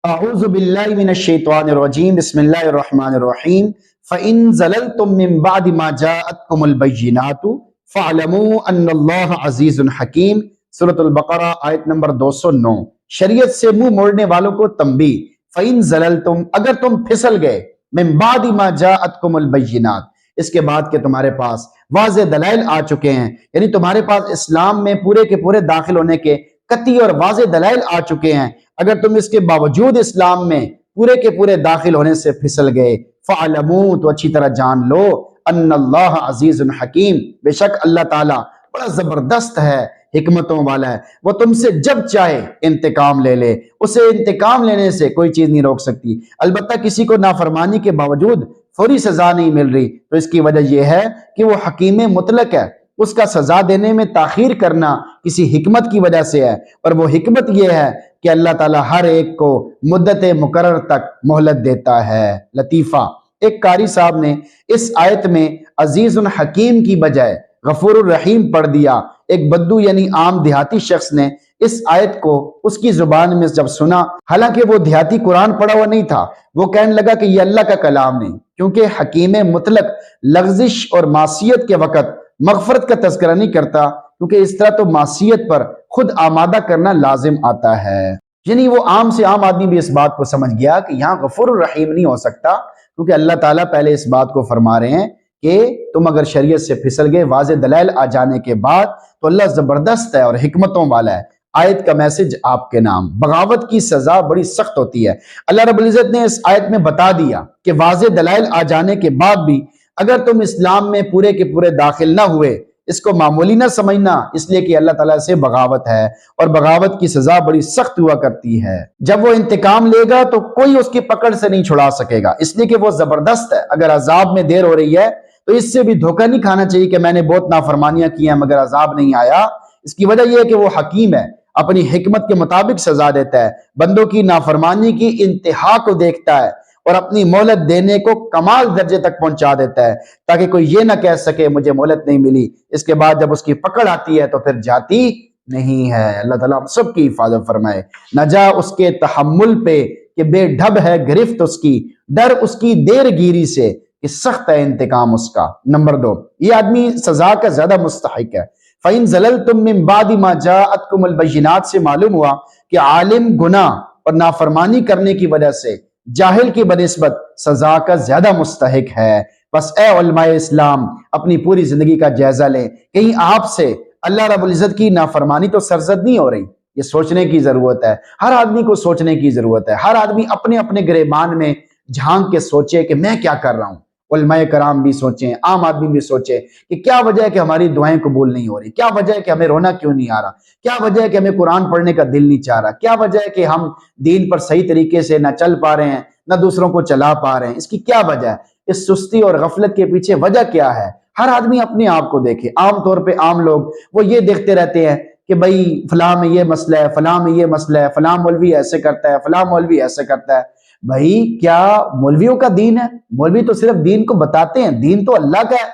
اعوذ باللہ من الشیطان الرجیم بسم اللہ الرحمن الرحیم فَإِن زَلَلْتُم مِّن بَعْدِ مَا جَاءَتْكُمُ الْبَيِّنَاتُ فَاعْلَمُوا أَنَّ اللَّهَ عَزِيزٌ حَكِيمٌ۔ سورۃ البقرہ آیت نمبر 209۔ شریعت سے منہ موڑنے والوں کو تنبیہ۔ فَإِن زَلَلْتُم، اگر تم پھسل گئے، مِّن بَعْدِ مَا جَاءَتْكُمُ الْبَيِّنَاتُ، اس کے بعد کہ تمہارے پاس واضح دلائل آ چکے ہیں، یعنی تمہارے پاس اسلام میں پورے کے پورے داخل ہونے کے قطعی اور واضح دلائل آ چکے ہیں، اگر تم اس کے باوجود اسلام میں پورے کے پورے داخل ہونے سے پھسل گئے، فَعْلَمُوا، تو اچھی طرح جان لو، ان اللہ عزیز حکیم، بے شک اللہ تعالیٰ بڑا زبردست ہے، حکمتوں والا ہے، وہ تم سے جب چاہے انتقام لے لے، اسے انتقام لینے سے کوئی چیز نہیں روک سکتی۔ البتہ کسی کو نافرمانی کے باوجود فوری سزا نہیں مل رہی تو اس کی وجہ یہ ہے کہ وہ حکیم مطلق ہے، اس کا سزا دینے میں تاخیر کرنا کسی حکمت کی وجہ سے ہے، اور وہ حکمت یہ ہے کہ اللہ تعالیٰ ہر ایک کو مدت مقرر تک مہلت دیتا ہے۔ لطیفہ، ایک قاری صاحب نے اس آیت میں عزیز حکیم کی بجائے غفور الرحیم پڑھ دیا۔ ایک بدو یعنی عام دیہاتی شخص نے اس آیت کو اس کی زبان میں جب سنا، حالانکہ وہ دیہاتی قرآن پڑھا ہوا نہیں تھا، وہ کہنے لگا کہ یہ اللہ کا کلام نہیں، کیونکہ حکیم مطلق لغزش اور معصیت کے وقت مغفرت کا تذکرہ نہیں کرتا، کیونکہ اس طرح تو معصیت پر خود آمادہ کرنا لازم آتا ہے۔ یعنی وہ عام سے عام آدمی بھی اس بات کو سمجھ گیا کہ یہاں غفور الرحیم نہیں ہو سکتا، کیونکہ اللہ تعالیٰ پہلے اس بات کو فرما رہے ہیں کہ تم اگر شریعت سے پھسل گئے واضح دلائل آ جانے کے بعد تو اللہ زبردست ہے اور حکمتوں والا ہے۔ آیت کا میسج آپ کے نام، بغاوت کی سزا بڑی سخت ہوتی ہے۔ اللہ رب العزت نے اس آیت میں بتا دیا کہ واضح دلائل آ جانے کے بعد بھی اگر تم اسلام میں پورے کے پورے داخل نہ ہوئے، اس کو معمولی نہ سمجھنا، اس لیے کہ اللہ تعالیٰ سے بغاوت ہے، اور بغاوت کی سزا بڑی سخت ہوا کرتی ہے۔ جب وہ انتقام لے گا تو کوئی اس کی پکڑ سے نہیں چھڑا سکے گا، اس لیے کہ وہ زبردست ہے۔ اگر عذاب میں دیر ہو رہی ہے تو اس سے بھی دھوکہ نہیں کھانا چاہیے کہ میں نے بہت نافرمانیاں کی ہیں مگر عذاب نہیں آیا۔ اس کی وجہ یہ ہے کہ وہ حکیم ہے، اپنی حکمت کے مطابق سزا دیتا ہے، بندوں کی نافرمانی کی انتہا کو دیکھتا ہے اور اپنی مہلت دینے کو کمال درجے تک پہنچا دیتا ہے، تاکہ کوئی یہ نہ کہہ سکے مجھے مہلت نہیں ملی، اس کے بعد جب اس کی پکڑ آتی ہے تو پھر جاتی نہیں ہے۔ اللہ تعالیٰ ہم سب کی حفاظت فرمائے۔ نہ جا اس کے تحمل پہ کہ بے ڈھب ہے گرفت اس کی، ڈر اس کی دیر گیری سے کہ سخت ہے انتقام اس کا۔ نمبر 2، یہ آدمی سزا کا زیادہ مستحق ہے۔ فَإِن زَلَلْتُم مِّن بَعْدِ مَا جَاءَتْكُمُ الْبَيِّنَاتُ سے معلوم ہوا کہ عالم گناہ اور نافرمانی کرنے کی وجہ سے جاہل کی بنسبت سزا کا زیادہ مستحق ہے۔ بس اے علماء اسلام، اپنی پوری زندگی کا جائزہ لیں، کہیں آپ سے اللہ رب العزت کی نافرمانی تو سرزد نہیں ہو رہی؟ یہ سوچنے کی ضرورت ہے، ہر آدمی کو سوچنے کی ضرورت ہے۔ ہر آدمی اپنے اپنے گریبان میں جھانک کے سوچے کہ میں کیا کر رہا ہوں۔ علماء کرام بھی سوچیں، عام آدمی بھی سوچے کہ کیا وجہ ہے کہ ہماری دعائیں قبول نہیں ہو رہی، کیا وجہ ہے کہ ہمیں رونا کیوں نہیں آ رہا، کیا وجہ ہے کہ ہمیں قرآن پڑھنے کا دل نہیں چاہ رہا، کیا وجہ ہے کہ ہم دین پر صحیح طریقے سے نہ چل پا رہے ہیں نہ دوسروں کو چلا پا رہے ہیں۔ اس کی کیا وجہ ہے؟ اس سستی اور غفلت کے پیچھے وجہ کیا ہے؟ ہر آدمی اپنے آپ کو دیکھے۔ عام طور پہ عام لوگ وہ یہ دیکھتے رہتے ہیں کہ بھئی فلاں میں یہ مسئلہ ہے، فلاں میں یہ مسئلہ ہے، فلاں مولوی ایسے کرتا ہے، فلاں مولوی ایسے کرتا ہے۔ بھائی کیا مولویوں کا دین ہے؟ مولوی تو صرف دین کو بتاتے ہیں، دین تو اللہ کا ہے۔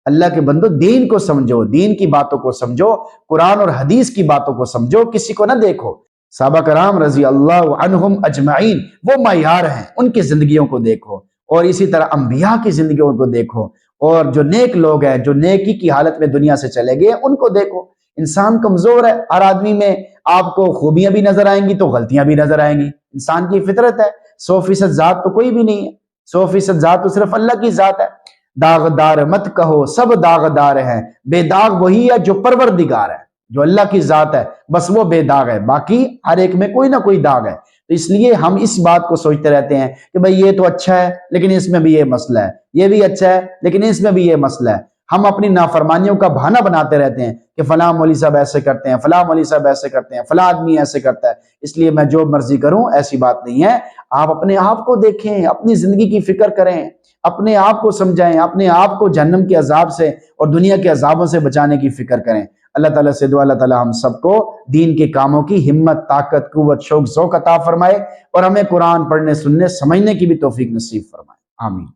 اللہ کے بندو، دین کو سمجھو، دین کی باتوں کو سمجھو، قرآن اور حدیث کی باتوں کو سمجھو، کسی کو نہ دیکھو۔ صحابہ کرام رضی اللہ عنہم اجمعین وہ معیار ہیں، ان کی زندگیوں کو دیکھو، اور اسی طرح انبیاء کی زندگیوں کو دیکھو، اور جو نیک لوگ ہیں جو نیکی کی حالت میں دنیا سے چلے گئے ان کو دیکھو۔ انسان کمزور ہے، ہر آدمی میں آپ کو خوبیاں بھی نظر آئیں گی تو غلطیاں بھی نظر آئیں گی، انسان کی فطرت ہے۔ 100% ذات تو کوئی بھی نہیں ہے، 100% ذات تو صرف اللہ کی ذات ہے۔ داغدار مت کہو سب داغدار ہیں، بے داغ وہی ہے جو پروردگار ہے، جو اللہ کی ذات ہے، بس وہ بے داغ ہے، باقی ہر ایک میں کوئی نہ کوئی داغ ہے۔ تو اس لیے ہم اس بات کو سوچتے رہتے ہیں کہ بھئی یہ تو اچھا ہے لیکن اس میں بھی یہ مسئلہ ہے، یہ بھی اچھا ہے لیکن اس میں بھی یہ مسئلہ ہے۔ ہم اپنی نافرمانیوں کا بہانہ بناتے رہتے ہیں کہ فلاں مولوی صاحب ایسے کرتے ہیں، فلاں مولوی صاحب ایسے کرتے ہیں، فلاں آدمی ایسے کرتا ہے، اس لیے میں جو مرضی کروں۔ ایسی بات نہیں ہے۔ آپ اپنے آپ کو دیکھیں، اپنی زندگی کی فکر کریں، اپنے آپ کو سمجھائیں، اپنے آپ کو جہنم کے عذاب سے اور دنیا کے عذابوں سے بچانے کی فکر کریں۔ اللہ تعالیٰ سے دعا اللہ تعالیٰ ہم سب کو دین کے کاموں کی ہمت، طاقت، قوت، شوق، ذوق عطا فرمائے، اور ہمیں قرآن پڑھنے، سننے، سمجھنے کی بھی توفیق نصیب فرمائے۔ آمین۔